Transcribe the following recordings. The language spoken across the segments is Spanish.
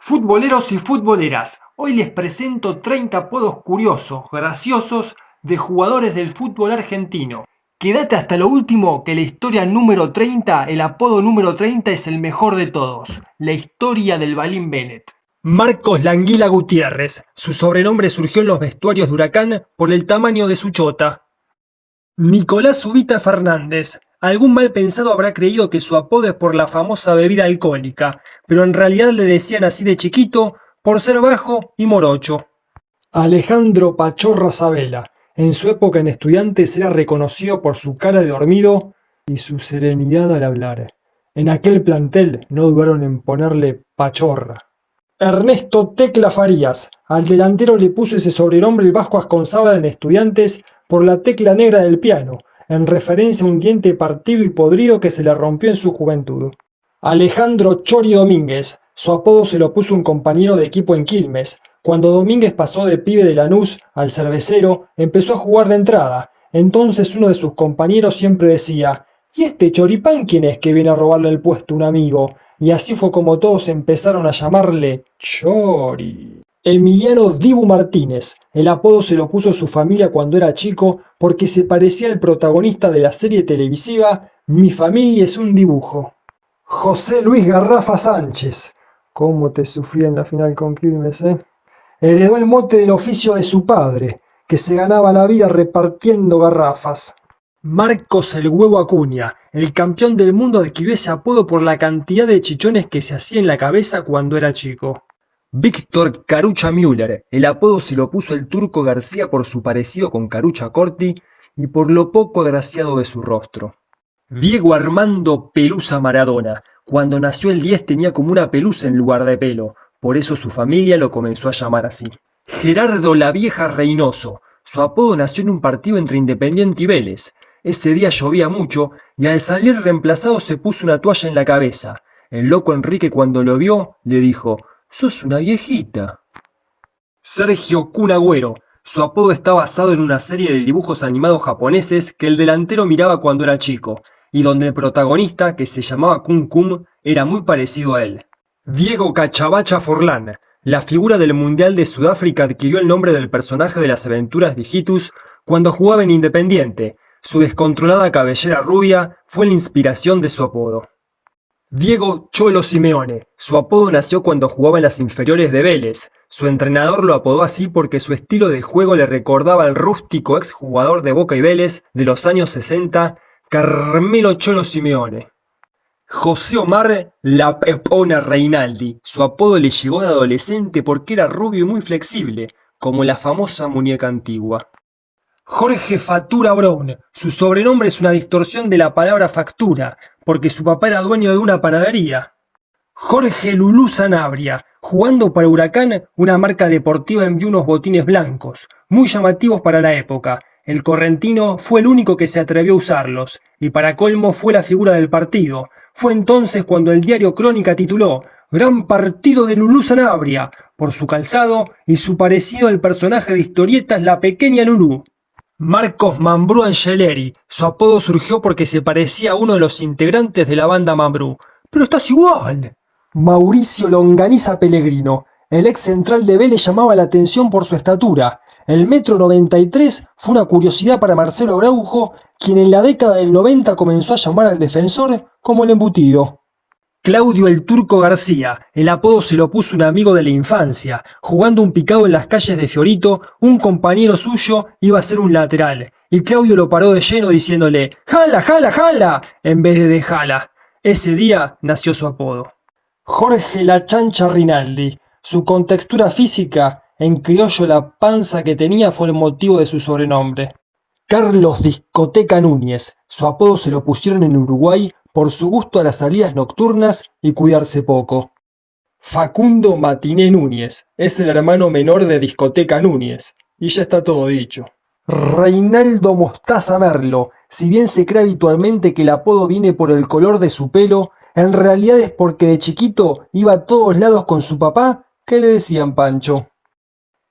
Futboleros y futboleras, hoy les presento 30 apodos curiosos, graciosos de jugadores del fútbol argentino. Quédate hasta lo último que la historia número 30, el apodo número 30 es el mejor de todos, la historia del Balín Bennett. Marcos Languila Gutiérrez, su sobrenombre surgió en los vestuarios de Huracán por el tamaño de su chota. Nicolás Ubita Fernández. Algún mal pensado habrá creído que su apodo es por la famosa bebida alcohólica, pero en realidad le decían así de chiquito por ser bajo y morocho. Alejandro Pachorra Sabela. En su época en Estudiantes era reconocido por su cara de dormido y su serenidad al hablar. En aquel plantel no dudaron en ponerle Pachorra. Ernesto Tecla Farías. Al delantero le puso ese sobrenombre el Vasco Asconzábal en Estudiantes por la tecla negra del piano, en referencia a un diente partido y podrido que se le rompió en su juventud. Alejandro Chori Domínguez. Su apodo se lo puso un compañero de equipo en Quilmes. Cuando Domínguez pasó de pibe de Lanús al Cervecero, empezó a jugar de entrada. Entonces uno de sus compañeros siempre decía: ¿y este choripán quién es que viene a robarle el puesto a un amigo? Y así fue como todos empezaron a llamarle Chori. Emiliano Dibu Martínez. El apodo se lo puso su familia cuando era chico porque se parecía al protagonista de la serie televisiva Mi familia es un dibujo. José Luis Garrafa Sánchez. ¿Cómo te sufrí en la final con Quilmes, Heredó el mote del oficio de su padre, que se ganaba la vida repartiendo garrafas. Marcos el Huevo Acuña. El campeón del mundo adquirió ese apodo por la cantidad de chichones que se hacía en la cabeza cuando era chico. Víctor Carucha Müller. El apodo se lo puso el Turco García por su parecido con Carucha Corti y por lo poco agraciado de su rostro. Diego Armando Pelusa Maradona. Cuando nació el 10 tenía como una pelusa en lugar de pelo, por eso su familia lo comenzó a llamar así. Gerardo La Vieja Reynoso. Su apodo nació en un partido entre Independiente y Vélez. Ese día llovía mucho y al salir reemplazado se puso una toalla en la cabeza. El loco Enrique cuando lo vio le dijo: «¡Sos una viejita!». Sergio Kun Agüero. Su apodo está basado en una serie de dibujos animados japoneses que el delantero miraba cuando era chico, y donde el protagonista, que se llamaba Kun Kun, era muy parecido a él. Diego Cachabacha Forlán. La figura del Mundial de Sudáfrica adquirió el nombre del personaje de las aventuras de Hijitus cuando jugaba en Independiente. Su descontrolada cabellera rubia fue la inspiración de su apodo. Diego Cholo Simeone. Su apodo nació cuando jugaba en las inferiores de Vélez. Su entrenador lo apodó así porque su estilo de juego le recordaba al rústico exjugador de Boca y Vélez de los años 60, Carmelo Cholo Simeone. José Omar La Pepona Reinaldi. Su apodo le llegó de adolescente porque era rubio y muy flexible, como la famosa muñeca antigua. Jorge Fatura Brown. Su sobrenombre es una distorsión de la palabra factura, porque su papá era dueño de una panadería. Jorge Lulú Sanabria. Jugando para Huracán, una marca deportiva envió unos botines blancos, muy llamativos para la época. El correntino fue el único que se atrevió a usarlos, y para colmo fue la figura del partido. Fue entonces cuando el diario Crónica tituló «Gran partido de Lulú Sanabria», por su calzado y su parecido al personaje de historietas La Pequeña Lulú. Marcos Mambrú Angeleri. Su apodo surgió porque se parecía a uno de los integrantes de la banda Mambrú. ¡Pero estás igual! Mauricio Longaniza Pellegrino. El ex central de Vélez llamaba la atención por su estatura. El 1,93 m fue una curiosidad para Marcelo Araujo, quien en la década del 90 comenzó a llamar al defensor como el embutido. Claudio el Turco García. El apodo se lo puso un amigo de la infancia. Jugando un picado en las calles de Fiorito, un compañero suyo iba a ser un lateral, y Claudio lo paró de lleno diciéndole «¡Jala, jala, jala!» en vez de «dejala». Ese día nació su apodo. Jorge La Chancha Rinaldi. Su contextura física, en criollo la panza que tenía, fue el motivo de su sobrenombre. Carlos Discoteca Núñez. Su apodo se lo pusieron en Uruguay por su gusto a las salidas nocturnas y cuidarse poco. Facundo Matiné Núñez. Es el hermano menor de Discoteca Núñez. Y ya está todo dicho. Reinaldo Mostaza Merlo. Si bien se cree habitualmente que el apodo viene por el color de su pelo, en realidad es porque de chiquito iba a todos lados con su papá, que le decían Pancho.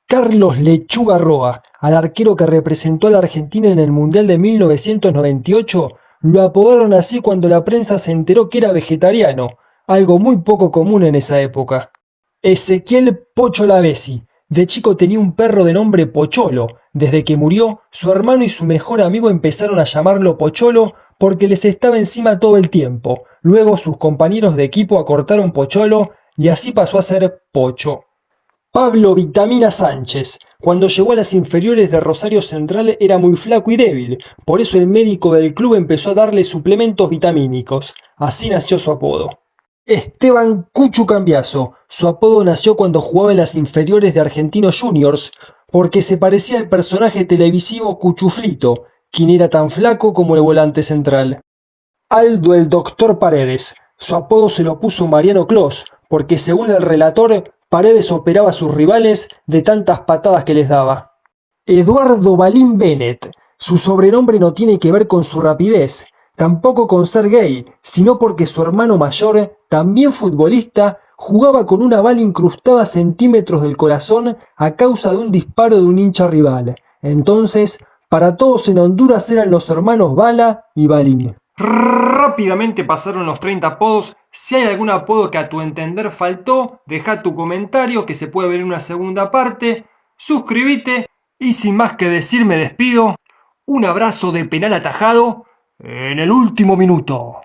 Carlos Lechuga Roa. Al arquero que representó a la Argentina en el Mundial de 1998, lo apodaron así cuando la prensa se enteró que era vegetariano, algo muy poco común en esa época. Ezequiel Pocho Lavesi. De chico tenía un perro de nombre Pocholo. Desde que murió, su hermano y su mejor amigo empezaron a llamarlo Pocholo porque les estaba encima todo el tiempo. Luego sus compañeros de equipo acortaron Pocholo y así pasó a ser Pocho. Pablo Vitamina Sánchez. Cuando llegó a las inferiores de Rosario Central era muy flaco y débil, por eso el médico del club empezó a darle suplementos vitamínicos. Así nació su apodo. Esteban Cuchu Cambiaso. Su apodo nació cuando jugaba en las inferiores de Argentinos Juniors, porque se parecía al personaje televisivo Cuchuflito, quien era tan flaco como el volante central. Aldo el Doctor Paredes. Su apodo se lo puso Mariano Clos, porque según el relator, Paredes operaba a sus rivales de tantas patadas que les daba. Eduardo Balín Bennett. Su sobrenombre no tiene que ver con su rapidez, tampoco con ser gay, sino porque su hermano mayor, también futbolista, jugaba con una bala incrustada a centímetros del corazón a causa de un disparo de un hincha rival. Entonces, para todos en Honduras eran los hermanos Bala y Balín. Rápidamente pasaron los 30 apodos. Si hay algún apodo que a tu entender faltó, deja tu comentario que se puede ver en una segunda parte. Suscríbete y sin más que decir me despido. Un abrazo de penal atajado en el último minuto.